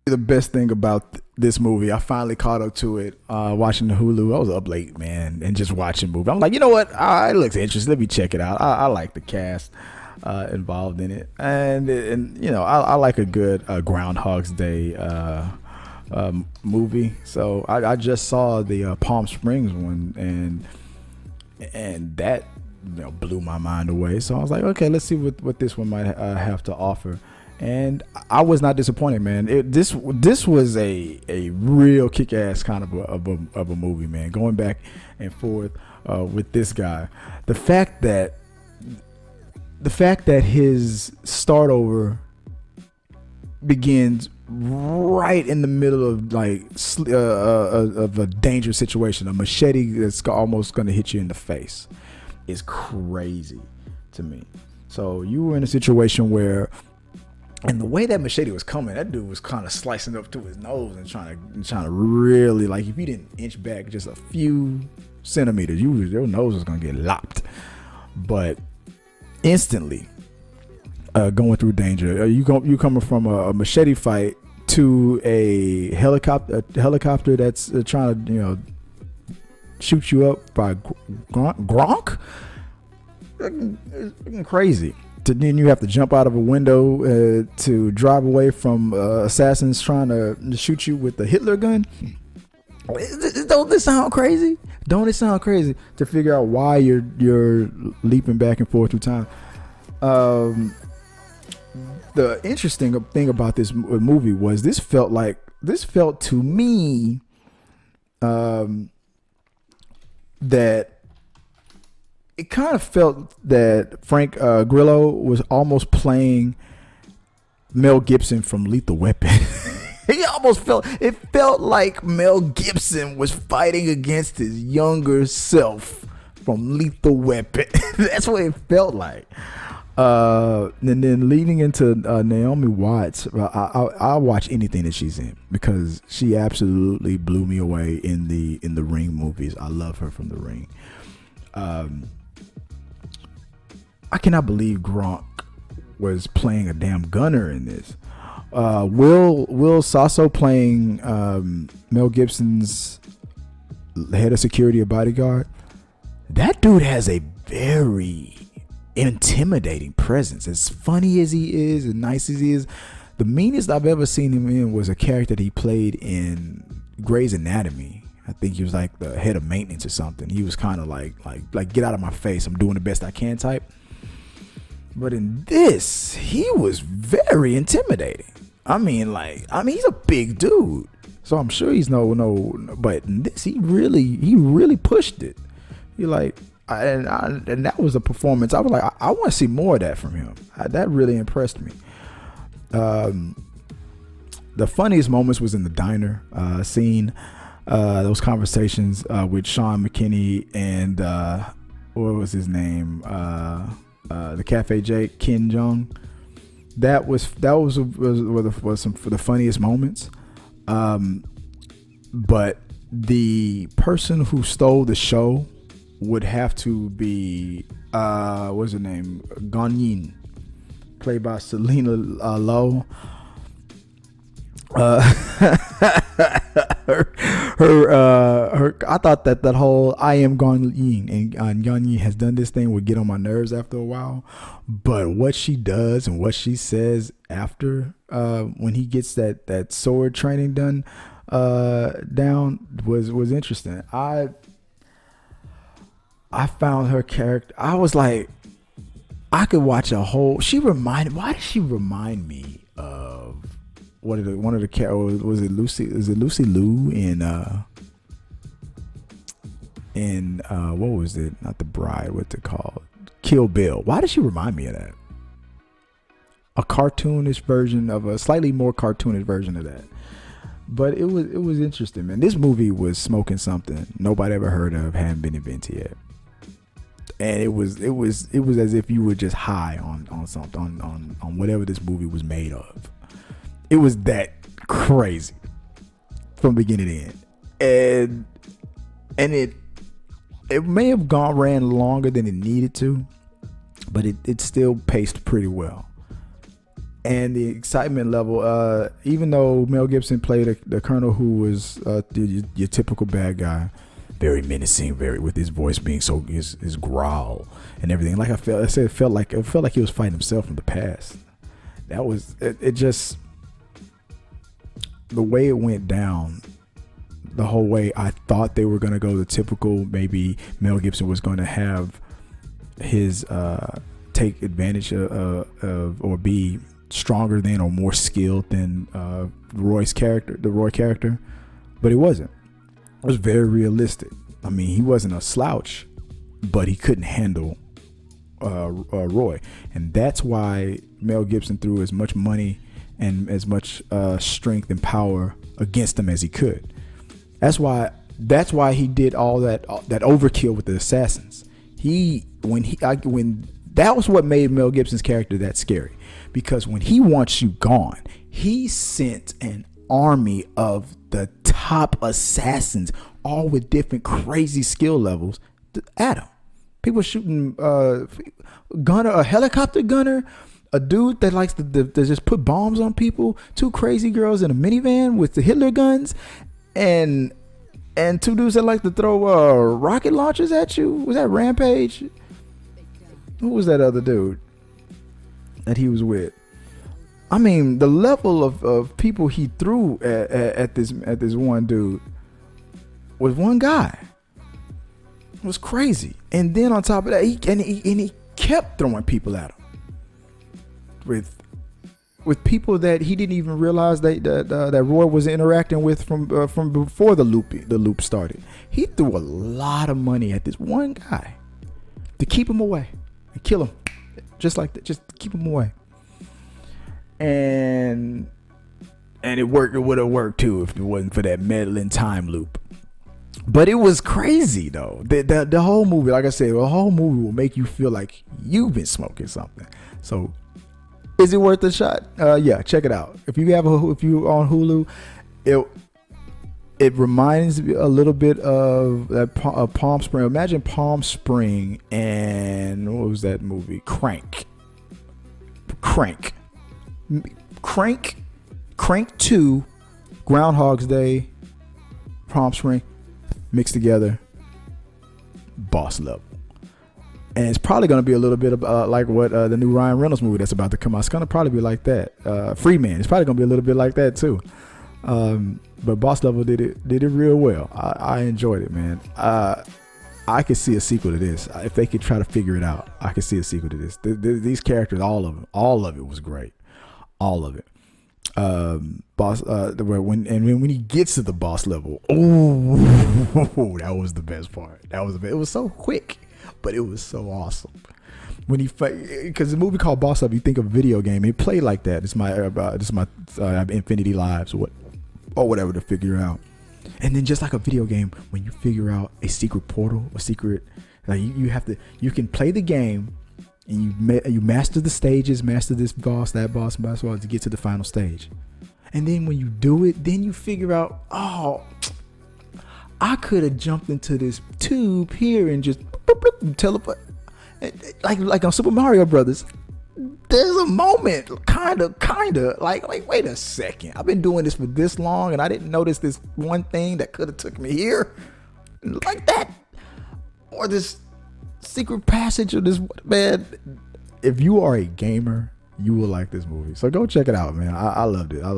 the best thing about this movie. I finally caught up to it watching the Hulu. I was up late, man, and just watching the movie. I'm like, you know what? It looks interesting. Let me check it out. I like the cast involved in it, and you know, I like a good Groundhog's Day movie. So I just saw the Palm Springs one, and that, you know, blew my mind away. So I was like, okay, let's see what this one might have to offer. And I was not disappointed, man. This was a real kick-ass kind of a movie, man. Going back and forth with this guy, the fact that his start over begins right in the middle of of a dangerous situation, a machete that's almost going to hit you in the face, is crazy to me. So you were in a situation where, and the way that machete was coming, that dude was kind of slicing up to his nose and trying to really, like, if you didn't inch back just a few centimeters, your nose was gonna get lopped. But instantly, going through danger, you coming from a machete fight to a helicopter that's trying to, you know, shoot you up by Gronk. It's crazy. Then you have to jump out of a window to drive away from assassins trying to shoot you with the Hitler gun. Don't this sound crazy? Don't it sound crazy to figure out why you're leaping back and forth through time? The interesting thing about this movie was this felt to me that it kind of felt that Frank Grillo was almost playing Mel Gibson from Lethal Weapon. It felt like Mel Gibson was fighting against his younger self from Lethal Weapon. That's what it felt like. And then leading into Naomi Watts, I'll watch anything that she's in because she absolutely blew me away in the Ring movies. I love her from the Ring. I cannot believe Gronk was playing a damn gunner in this. Will Sasso playing Mel Gibson's head of security or bodyguard. That dude has a very intimidating presence. As funny as he is, and nice as he is, the meanest I've ever seen him in was a character that he played in Grey's Anatomy. I think he was like the head of maintenance or something. He was kind of like get out of my face, I'm doing the best I can type. But in this, he was very intimidating. I mean, he's a big dude, so I'm sure he's no. But in this, he really pushed it. And that was a performance. I was like, I want to see more of that from him. That really impressed me. The funniest moments was in the diner scene. Those conversations with Sean McKinney and what was his name? The Cafe Jake, Ken Jeong. That was some for the funniest moments. But the person who stole the show would have to be what's her name? Gonyin, played by Selena Lowe. Her I thought that whole I am Gonyin and Gonyin has done this thing would get on my nerves after a while, but what she does and what she says after when he gets that sword training done down was interesting. I found her character, I was like, I could watch a whole. Why did she remind me of one of the characters? Was it Lucy? Is it Lucy Liu in what was it? Not The Bride. What's it called? Kill Bill. Why did she remind me of that? A cartoonish version of a slightly more cartoonish version of that. But it was interesting, man. This movie was smoking something nobody ever heard of, hadn't been invented yet. And it was as if you were just high on something on whatever this movie was made of. It was that crazy from beginning to end, and it may have ran longer than it needed to, but it still paced pretty well. and the excitement level. Even though Mel Gibson played the colonel, who was your typical bad guy, very menacing, very with his voice being so his growl and everything. Like it felt like he was fighting himself in the past. That was it. Just the way it went down. The whole way, I thought they were going to go the typical, maybe Mel Gibson was going to have his take advantage of or be stronger than or more skilled than the Roy character, but it wasn't. It was very realistic. I mean, he wasn't a slouch, but he couldn't handle Roy, and that's why Mel Gibson threw as much money and as much strength and power against him as he could. That's why he did all that overkill with the assassins. When that was what made Mel Gibson's character that scary, because when he wants you gone, he sent an army of the top assassins, all with different crazy skill levels, at him. People shooting a helicopter gunner, a dude that likes to just put bombs on people, 2 crazy girls in a minivan with the Hitler guns, and 2 dudes that like to throw rocket launchers at you. Was that Rampage? Who was that other dude that he was with? I mean, the level of people he threw at this one dude was one guy. It was crazy. And then on top of that, he kept throwing people at him with people that he didn't even realize that Roy was interacting with from before the loop started. He threw a lot of money at this one guy to keep him away and kill him, just like that, just keep him away. And it worked. It would have worked too if it wasn't for that meddling time loop. But it was crazy though. The whole movie, like I said, the whole movie will make you feel like you've been smoking something. So, is it worth a shot? Yeah, check it out. If you on Hulu, it reminds me a little bit of that Palm Spring. Imagine Palm Spring and what was that movie? Crank 2, Groundhog's Day, Palm Spring, mixed together, boss level. And it's probably going to be a little bit of like what the new Ryan Reynolds movie that's about to come out. It's going to probably be like that. Free Man. It's probably going to be a little bit like that too. But Boss Level did it real well. I enjoyed it, man. I could see a sequel to this if they could try to figure it out. I could see a sequel to this. These characters, all of it was great. All of it. When he gets to the boss level, that was the best part. It was so quick, but it was so awesome. When because the movie called Boss Level, you think of a video game. It played like that. It's my Infinity Lives or whatever to figure out. And then just like a video game, when you figure out a secret portal, like you can play the game. And you master the stages, master this boss, that boss, to get to the final stage. And then when you do it, then you figure out, oh, I could have jumped into this tube here and just teleport. Like on Super Mario Brothers, there's a moment, kind of, like, wait a second. I've been doing this for this long and I didn't notice this one thing that could have took me here. Like that. Or this secret passage of this, man. If you are a gamer, you will like this movie. So go check it out, man. I loved it. I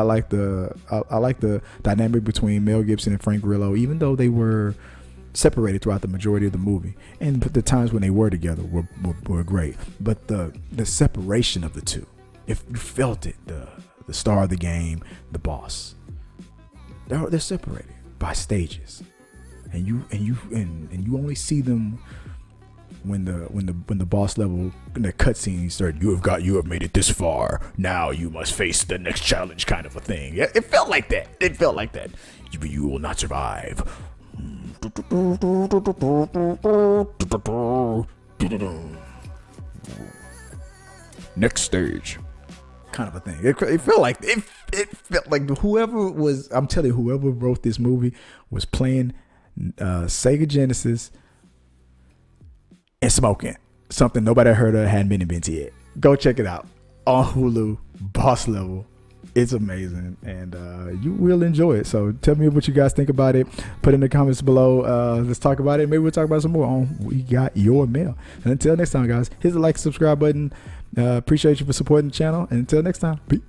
like the dynamic between Mel Gibson and Frank Grillo, even though they were separated throughout the majority of the movie, and the times when they were together were great. But the separation of the two, if you felt it, the star of the game, the boss, they're separated by stages, and you only see them when the boss level in the cutscene started. You have made it this far. Now you must face the next challenge, kind of a thing. It felt like that. You will not survive. Next stage, kind of a thing. It felt like whoever wrote this movie was playing Sega Genesis and smoking something nobody heard of, hadn't been invented yet. Go check it out. on Hulu, Boss Level. It's amazing, and you will enjoy it. So tell me what you guys think about it. Put in the comments below. Let's talk about it. Maybe we'll talk about it some more on We Got Your Mail. And until next time, guys, hit the like and subscribe button. Appreciate you for supporting the channel. And until next time, peace.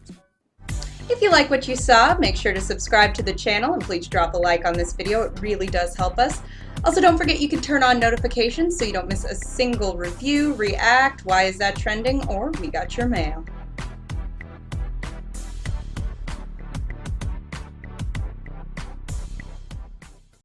If you like what you saw, make sure to subscribe to the channel and please drop a like on this video. It really does help us. Also, don't forget you can turn on notifications so you don't miss a single review, react, why is that trending, or We Got Your Mail.